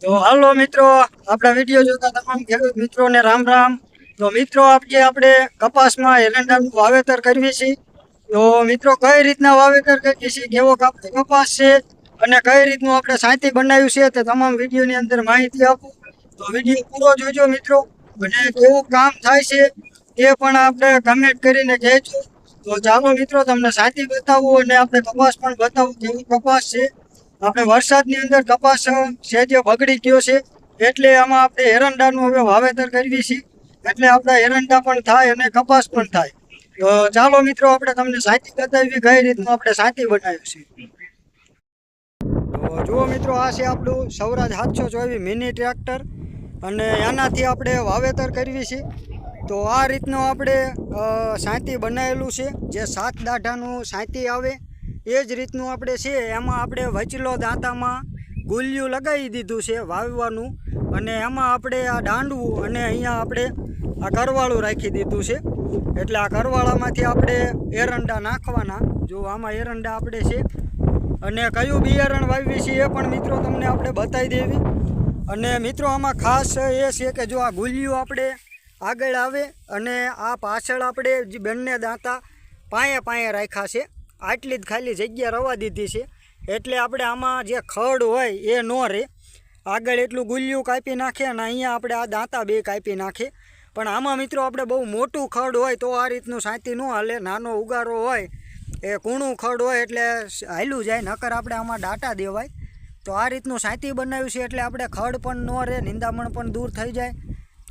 તો હાલો મિત્રો, આપણા વિડીયો જોતા તમામ ખેડૂત મિત્રોને રામ રામ। તો મિત્રો આજે આપણે કપાસમાં એરંડાનું વાવેતર કરવી છે। તો મિત્રો કઈ રીતના વાવેતર કરીએ છીએ, કેવો કપાસ છે અને કઈ રીતનું આપણે સાંતી બનાવ્યું છે તે તમામ વિડીયોની અંદર માહિતી આપું। તો વિડીયો પૂરો જોજો મિત્રો, અને કેવું કામ થાય છે તે પણ આપણે કમેન્ટ કરીને કહેજો। તો ચાલો મિત્રો તમને સાંતી બતાવું અને આપણે કપાસ પણ બતાવું કેવું કપાસ છે। આપણે વરસાદની અંદર કપાસ સેજે બગડી ગયો છે, એટલે આમાં આપણે એરંડાનું હવે વાવેતર કરવી છે, એટલે આપણા એરંડા પણ થાય અને કપાસ પણ થાય। તો ચાલો મિત્રો આપણે તમને સાંતી બતાવી કઈ રીતનું આપણે સાંતી બનાવ્યું છે। તો જુઓ મિત્રો, આ છે આપણું સ્વરાજ 724 મિની ટ્રેક્ટર, અને આનાથી આપણે વાવેતર કરવી છે। તો આ રીતનું આપણે સાંતી બનાવેલું છે, જે 7 દાઢાનું સાંતી આવે એ જ રીતનું આપણે છે। એમાં આપણે વચલો દાંતામાં ગુલિયું લગાવી દીધું છે વાવવાનું, અને એમાં આપણે આ દાંડવું અને અહીંયા આપણે આ કરવાળું રાખી દીધું છે। એટલે આ કરવાળામાંથી આપણે એરંડા નાખવાના। જો આમાં એરંડા આપણે છે, અને કયું બિયારણ વાવ્યું છે એ પણ મિત્રો તમને આપણે બતાવી દેવી। અને મિત્રો આમાં ખાસ એ છે કે જો આ ગુલિયું આપણે આગળ આવે અને આ પાછળ આપણે જે બંને દાંતા પાયે રાખ્યા છે, આટલી જ ખાલી જગ્યા રવા દીધી છે। એટલે આપણે આમાં જે ખડ હોય એ ન રહે, આગળ એટલું ગુલિયું કાપી નાખે અને અહીંયા આપણે આ દાંતા બે કાપી નાખે। પણ આમાં મિત્રો આપણે બહુ મોટું ખડ હોય તો આ રીતનું સાંતી ન હાલે, નાનો ઉગારો હોય એ કૂણું ખડ હોય એટલે હાલ્યું જાય, નકર આપણે આમાં ડાટા દેવાય। તો આ રીતનું સાંતી બનાવ્યું છે એટલે આપણે ખડ પણ ન રહે, નિંદામણ પણ દૂર થઈ જાય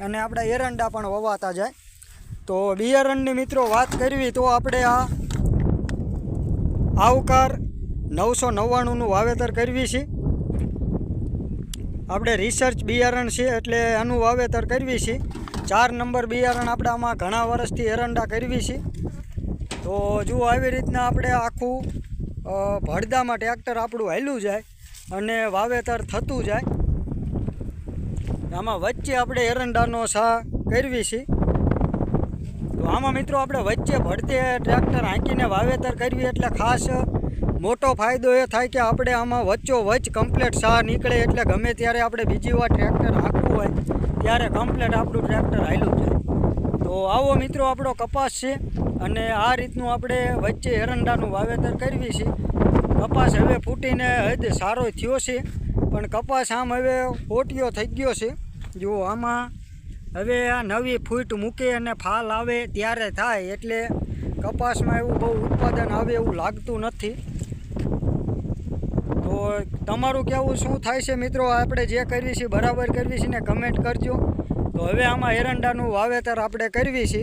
અને આપણા એરંડા પણ વવાતા જાય। તો બિયારણની મિત્રો વાત કરવી તો આપણે આ આવકાર 999નું વાવેતર કરવી છે। આપણે રિસર્ચ બિયારણ છે એટલે આનું વાવેતર કરવી છે। 4 નંબર બિયારણ આપણે આમાં ઘણા વર્ષથી એરંડા કરવી છે। તો જુઓ આવી રીતના આપણે આખું ભડદામાં ટ્રેક્ટર આપણું હાલ્યું જાય અને વાવેતર થતું જાય। આમાં વચ્ચે આપણે એરંડાનો સા કરવી છે। તો આમાં મિત્રો આપણે વચ્ચે ભડતે ટ્રેક્ટર હાંકીને વાવેતર કરવી એટલે ખાસ મોટો ફાયદો એ થાય કે આપણે આમાં વચ્ચોવચ્ચ કમ્પ્લેટ સા નીકળે, એટલે ગમે ત્યારે આપણે બીજી વાર ટ્રેક્ટર હાંકવું હોય ત્યારે કમ્પ્લેટ આપણું ટ્રેક્ટર હાલ્યું જાય। તો આવો મિત્રો આપણો કપાસ છે, અને આ રીતનું આપણે વચ્ચે એરંડાનું વાવેતર કરવી છે। કપાસ હવે ફૂટીને હદ સારો થયો છે, પણ કપાસ આમ હવે પોટિયો થઈ ગયો છે। જો આમાં હવે આ નવી ફૂટ મૂકે અને ફાલ આવે ત્યારે થાય, એટલે કપાસમાં એવું બહુ ઉત્પાદન આવે એવું લાગતું નથી। તો તમારું કહેવું શું થાય છે મિત્રો, આપણે જે કરવી છે બરાબર કરવી છે ને કમેન્ટ કરજો। તો હવે આમાં એરંડાનું વાવેતર આપણે કરવી છે।